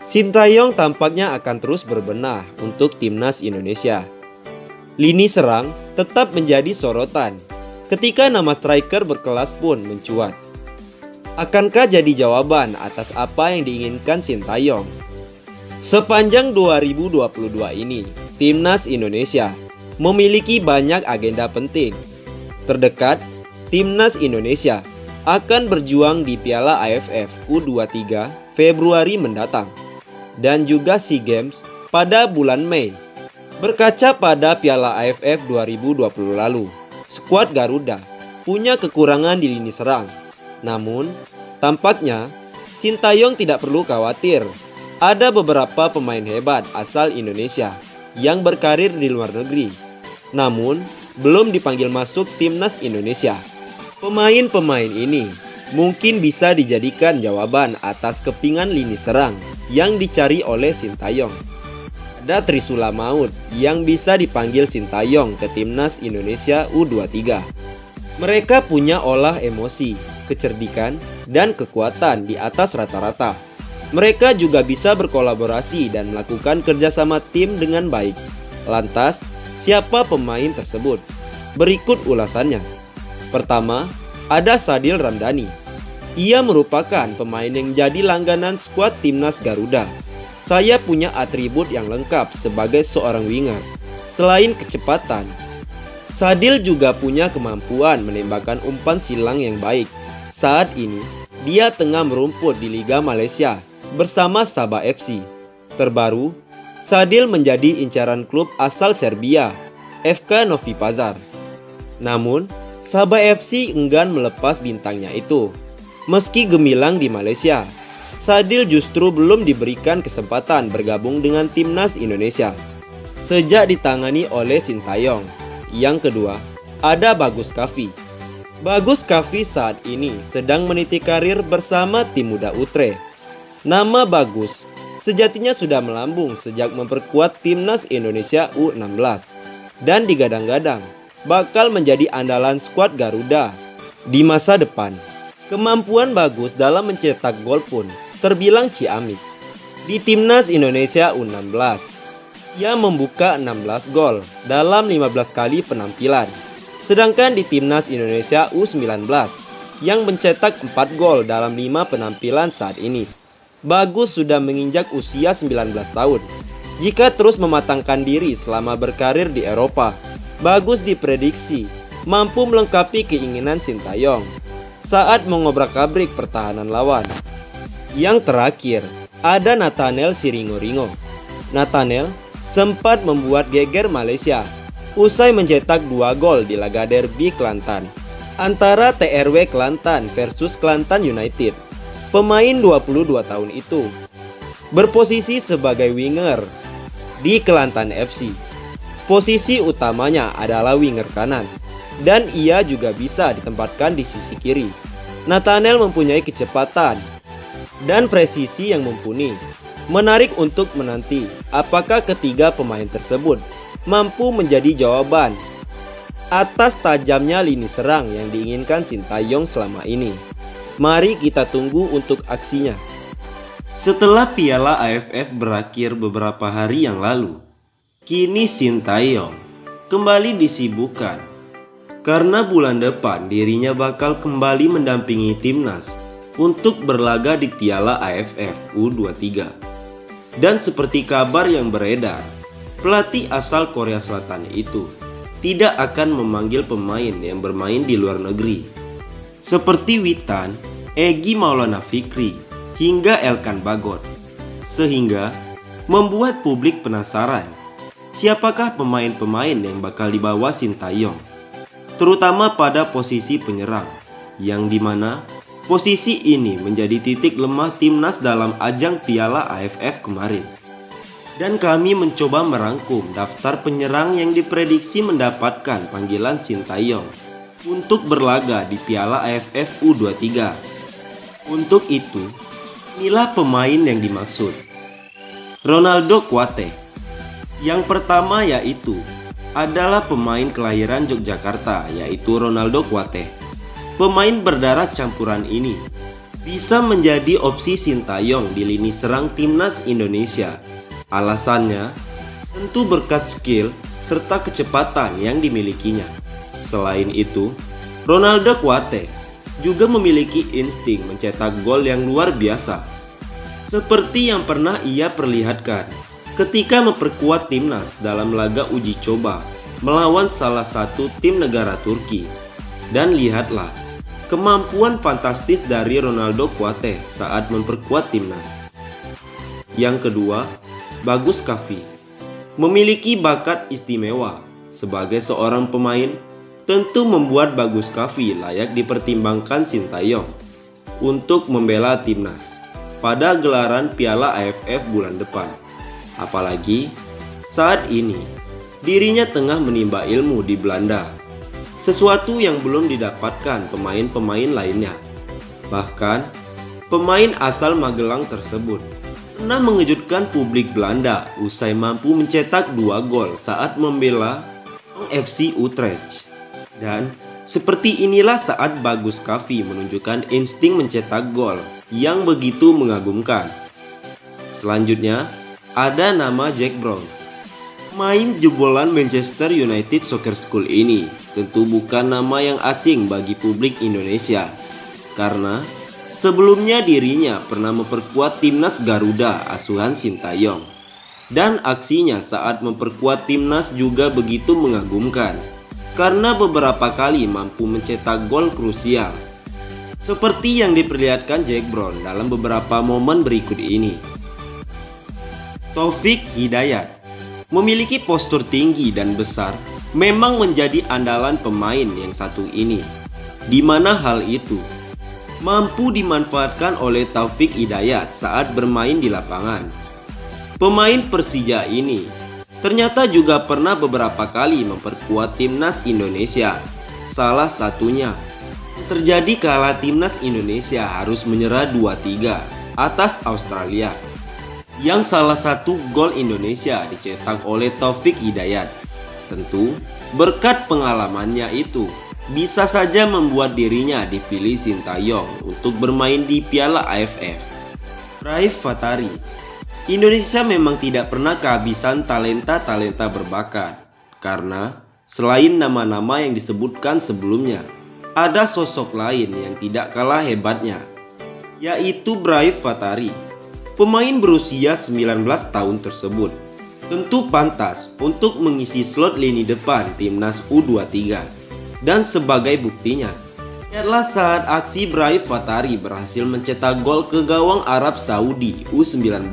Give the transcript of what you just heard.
Sintayong tampaknya akan terus berbenah untuk timnas Indonesia. Lini serang tetap menjadi sorotan ketika nama striker berkelas pun mencuat. Akankah jadi jawaban atas apa yang diinginkan Sintayong? Sepanjang 2022 ini, timnas Indonesia memiliki banyak agenda penting. Terdekat, timnas Indonesia akan berjuang di Piala AFF U23 Februari mendatang dan juga SEA Games pada bulan Mei. Berkaca pada Piala AFF 2020 lalu, skuad Garuda punya kekurangan di lini serang. Namun, tampaknya Sintayong tidak perlu khawatir. Ada beberapa pemain hebat asal Indonesia yang berkarir di luar negeri, namun belum dipanggil masuk timnas Indonesia. Pemain-pemain ini mungkin bisa dijadikan jawaban atas kepingan lini serang yang dicari oleh Sintayong. Ada Trisula Maut yang bisa dipanggil Sintayong ke timnas Indonesia U23. Mereka punya olah emosi, kecerdikan, dan kekuatan di atas rata-rata. Mereka juga bisa berkolaborasi dan melakukan kerjasama tim dengan baik. Lantas, siapa pemain tersebut? Berikut ulasannya. Pertama, ada Sadil Ramdhani. Ia merupakan pemain yang jadi langganan skuad timnas Garuda. Saya punya atribut yang lengkap sebagai seorang winger. Selain kecepatan, Sadil juga punya kemampuan menembakkan umpan silang yang baik. Saat ini, dia tengah merumput di Liga Malaysia bersama Sabah FC. Terbaru, Sadil menjadi incaran klub asal Serbia, FK Novi Pazar. Namun, Sabah FC enggan melepas bintangnya itu. Meski gemilang di Malaysia, Sadil justru belum diberikan kesempatan bergabung dengan timnas Indonesia sejak ditangani oleh Sintayong. Yang kedua, ada Bagus Kavi. Bagus Kavi saat ini sedang meniti karir bersama tim muda Utre. Nama Bagus sejatinya sudah melambung sejak memperkuat timnas Indonesia U16 dan digadang-gadang bakal menjadi andalan skuad Garuda di masa depan. Kemampuan Bagus dalam mencetak gol pun terbilang ciamik. Di timnas Indonesia U16, ia membuka 16 gol dalam 15 kali penampilan. Sedangkan di timnas Indonesia U19 yang mencetak 4 gol dalam 5 penampilan saat ini. Bagus sudah menginjak usia 19 tahun. Jika terus mematangkan diri selama berkarir di Eropa, Bagus diprediksi mampu melengkapi keinginan Sintayong saat mengobrak-abrik pertahanan lawan. Yang terakhir, ada Nathanael Sringo. Nathanael sempat membuat geger Malaysia usai mencetak 2 gol di laga derby Kelantan antara TRW Kelantan versus Kelantan United. Pemain 22 tahun itu berposisi sebagai winger di Kelantan FC. Posisi utamanya adalah winger kanan dan ia juga bisa ditempatkan di sisi kiri. Nathanael mempunyai kecepatan dan presisi yang mumpuni. Menarik untuk menanti apakah ketiga pemain tersebut mampu menjadi jawaban atas tajamnya lini serang yang diinginkan Sintayong selama ini. Mari kita tunggu untuk aksinya. Setelah Piala AFF berakhir beberapa hari yang lalu, kini Sintayong kembali disibukkan karena bulan depan dirinya bakal kembali mendampingi timnas untuk berlaga di Piala AFF U23. Dan seperti kabar yang beredar, pelatih asal Korea Selatan itu tidak akan memanggil pemain yang bermain di luar negeri seperti Witan, Egy Maulana Fikri, hingga Elkan Bagot, sehingga membuat publik penasaran siapakah pemain-pemain yang bakal dibawa Sintayong, terutama pada posisi penyerang, yang dimana posisi ini menjadi titik lemah timnas dalam ajang Piala AFF kemarin. Dan kami mencoba merangkum daftar penyerang yang diprediksi mendapatkan panggilan Sintayong untuk berlaga di Piala AFF U23. Untuk itu, inilah pemain yang dimaksud. Ronaldo Kuate. Yang pertama yaitu adalah pemain kelahiran Yogyakarta, yaitu Ronaldo Kuate. Pemain berdarah campuran ini bisa menjadi opsi Sintayong di lini serang timnas Indonesia. Alasannya tentu berkat skill serta kecepatan yang dimilikinya. Selain itu, Ronaldo Kuate juga memiliki insting mencetak gol yang luar biasa, seperti yang pernah ia perlihatkan ketika memperkuat timnas dalam laga uji coba melawan salah satu tim negara Turki. Dan lihatlah kemampuan fantastis dari Ronaldo Kuate saat memperkuat timnas. Yang kedua, Bagus Kavi memiliki bakat istimewa sebagai seorang pemain. Tentu membuat Bagus Kavi layak dipertimbangkan Sintayong untuk membela timnas pada gelaran Piala AFF bulan depan. Apalagi saat ini dirinya tengah menimba ilmu di Belanda, sesuatu yang belum didapatkan pemain-pemain lainnya. Bahkan pemain asal Magelang tersebut pernah mengejutkan publik Belanda usai mampu mencetak 2 gol saat membela FC Utrecht. Dan seperti inilah saat Bagus Kavi menunjukkan insting mencetak gol yang begitu mengagumkan. Selanjutnya ada nama Jack Brown. Main jebolan Manchester United Soccer School ini tentu bukan nama yang asing bagi publik Indonesia, karena sebelumnya dirinya pernah memperkuat timnas Garuda asuhan Sintayong. Dan aksinya saat memperkuat timnas juga begitu mengagumkan, karena beberapa kali mampu mencetak gol krusial, seperti yang diperlihatkan Jack Brown dalam beberapa momen berikut ini. Taufik Hidayat memiliki postur tinggi dan besar, memang menjadi andalan pemain yang satu ini, di mana hal itu mampu dimanfaatkan oleh Taufik Hidayat saat bermain di lapangan. Pemain Persija ini ternyata juga pernah beberapa kali memperkuat timnas Indonesia. Salah satunya terjadi kala timnas Indonesia harus menyerah 2-3 atas Australia, yang salah satu gol Indonesia dicetak oleh Taufik Hidayat. Tentu berkat pengalamannya itu bisa saja membuat dirinya dipilih Sintayong untuk bermain di Piala AFF. Raif Fatari. Indonesia memang tidak pernah kehabisan talenta-talenta berbakat, karena selain nama-nama yang disebutkan sebelumnya, ada sosok lain yang tidak kalah hebatnya, yaitu Raif Fatari. Pemain berusia 19 tahun tersebut tentu pantas untuk mengisi slot lini depan timnas U23. Dan sebagai buktinya, lihatlah saat aksi Raif Fatari berhasil mencetak gol ke gawang Arab Saudi U19